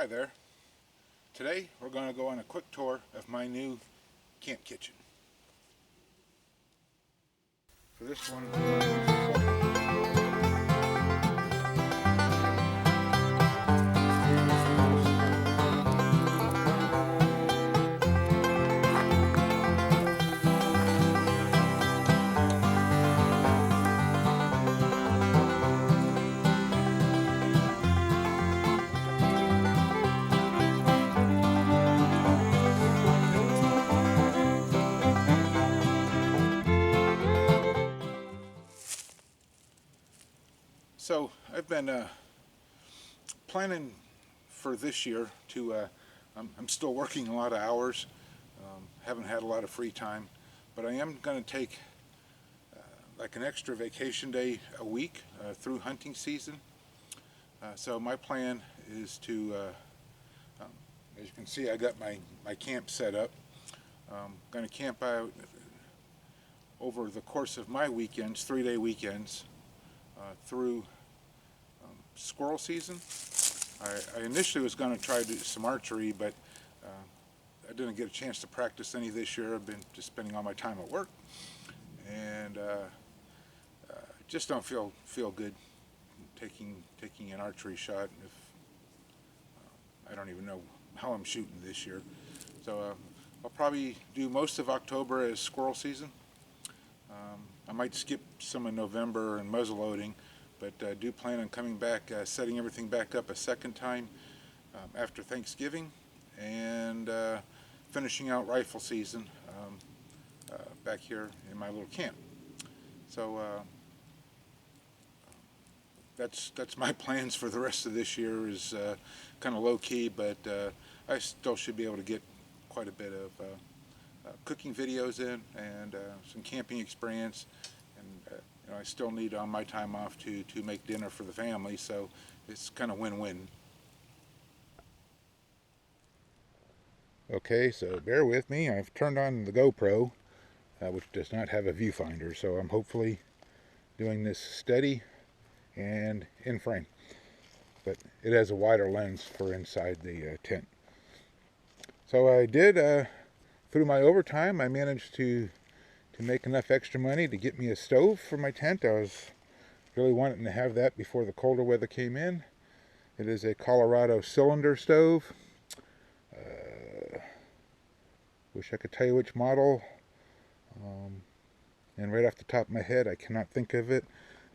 Hi there. Today we're going to go on a quick tour of my new camp kitchen. For this one, I've been planning for this year to, I'm still working a lot of hours, haven't had a lot of free time, but I am going to take like an extra vacation day a week through hunting season. So my plan is to, as you can see, I got my camp set up. I'm going to camp out over the course of my weekends, 3-day weekends, through squirrel season. I initially was going to try to do some archery, but I didn't get a chance to practice any this year. I've been just spending all my time at work, and just don't feel good taking an archery shot if I don't even know how I'm shooting this year. So I'll probably do most of October as squirrel season. I might skip some in November and muzzleloading, but do plan on coming back, setting everything back up a second time after Thanksgiving, and finishing out rifle season back here in my little camp. So that's my plans for the rest of this year. Is kind of low key, but I still should be able to get quite a bit of cooking videos in and some camping experience. And I still need on my time off to make dinner for the family, so it's kind of win-win. Okay, so bear with me. I've turned on the GoPro, which does not have a viewfinder, so I'm hopefully doing this steady and in frame. But it has a wider lens for inside the tent. So I did, through my overtime, I managed to make enough extra money to get me a stove for my tent. I was really wanting to have that before the colder weather came in. It is a Colorado cylinder stove. Wish I could tell you which model. And right off the top of my head, I cannot think of it.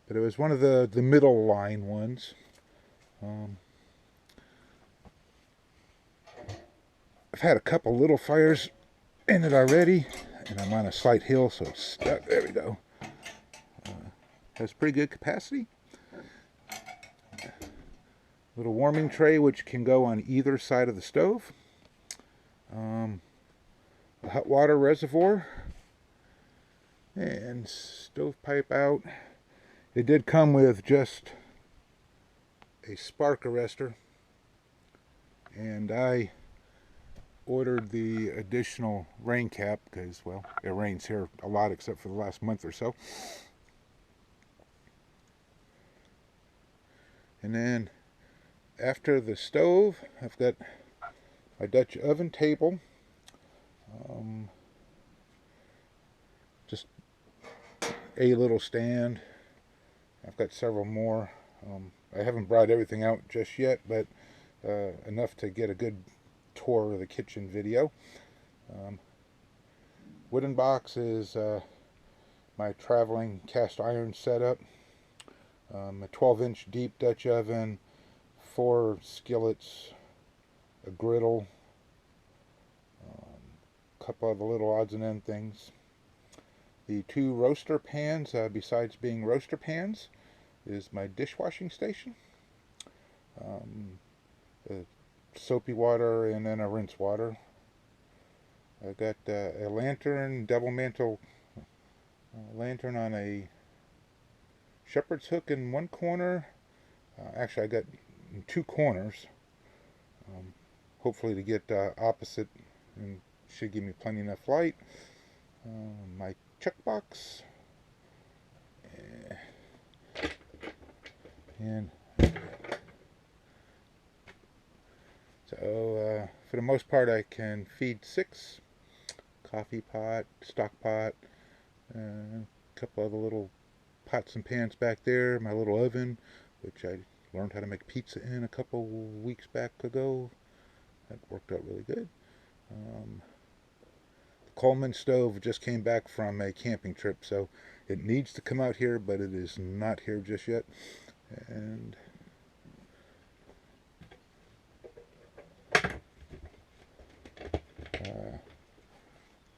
But it was one of the middle line ones. I've had a couple little fires in it already, and I'm on a slight hill, so it's stuck. There we go. Has pretty good capacity. Little warming tray which can go on either side of the stove. A hot water reservoir and stovepipe out. It did come with just a spark arrestor, and I ordered the additional rain cap because, well, it rains here a lot except for the last month or so. And then after the stove, I've got my Dutch oven table. Just a little stand. I've got several more. I haven't brought everything out just yet, but enough to get a good tour of the kitchen video. Wooden box is my traveling cast iron setup. A 12-inch deep Dutch oven, 4 skillets, a griddle, a couple of the little odds and end things. The 2 roaster pans, besides being roaster pans, is my dishwashing station. Soapy water and then a rinse water. I got a lantern, double mantle lantern on a shepherd's hook in one corner. Actually, I got 2 corners. Hopefully to get opposite, and should give me plenty enough light. My check box. And So for the most part I can feed 6. Coffee pot, stock pot, a couple other little pots and pans back there, my little oven, which I learned how to make pizza in a couple weeks back ago. That worked out really good. The Coleman stove just came back from a camping trip, so it needs to come out here, but it is not here just yet. And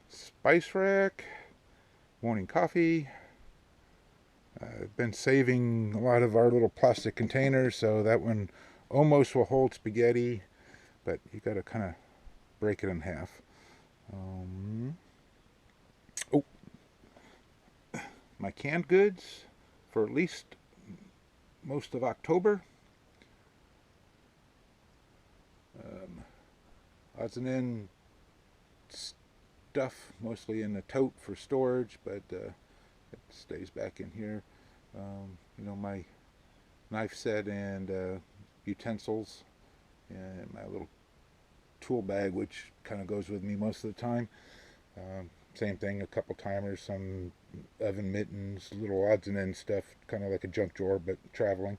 spice rack, morning coffee. I've been saving a lot of our little plastic containers, so that one almost will hold spaghetti, but you got to kind of break it in half. Oh, my canned goods for at least most of October. Odds and ends stuff mostly in the tote for storage, but it stays back in here. My knife set and utensils, and my little tool bag, which kind of goes with me most of the time. Same thing, a couple timers, some oven mittens, little odds and ends stuff, kind of like a junk drawer, but traveling.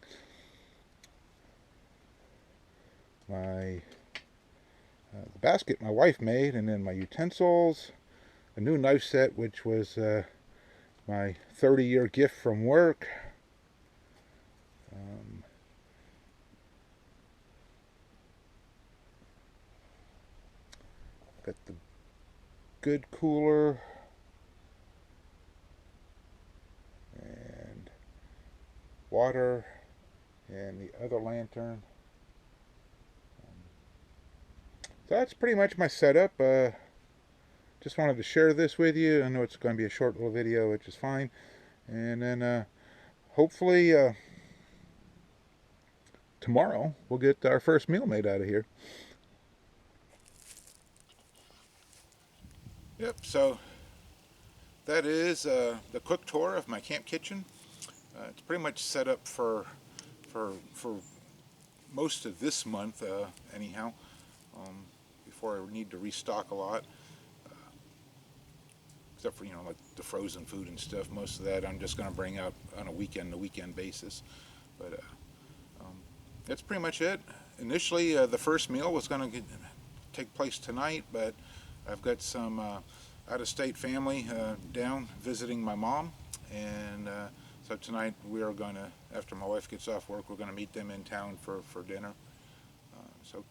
The basket my wife made, and then my utensils, a new knife set, which was my 30-year gift from work. Got the good cooler and water and the other lantern. So that's pretty much my setup. Just wanted to share this with you. I know it's going to be a short little video, which is fine. And then hopefully tomorrow we'll get our first meal made out of here. Yep, so that is the quick tour of my camp kitchen. It's pretty much set up for most of this month, anyhow. Before I need to restock a lot, except for like the frozen food and stuff. Most of that I'm just going to bring out on a weekend-to-weekend basis. But that's pretty much it. Initially, the first meal was going to take place tonight, but I've got some out-of-state family down visiting my mom, and so tonight we are going to, after my wife gets off work, we're going to meet them in town for dinner. So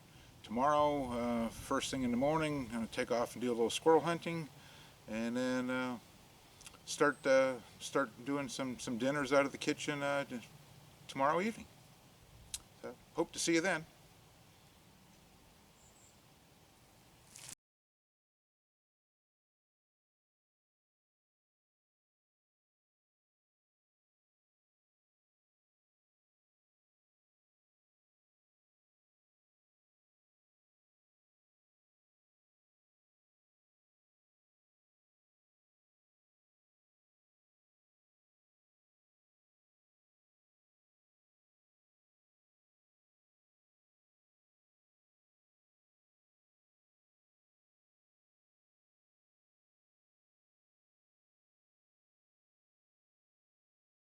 tomorrow, first thing in the morning, I'm going to take off and do a little squirrel hunting, and then start doing some dinners out of the kitchen tomorrow evening. So hope to see you then.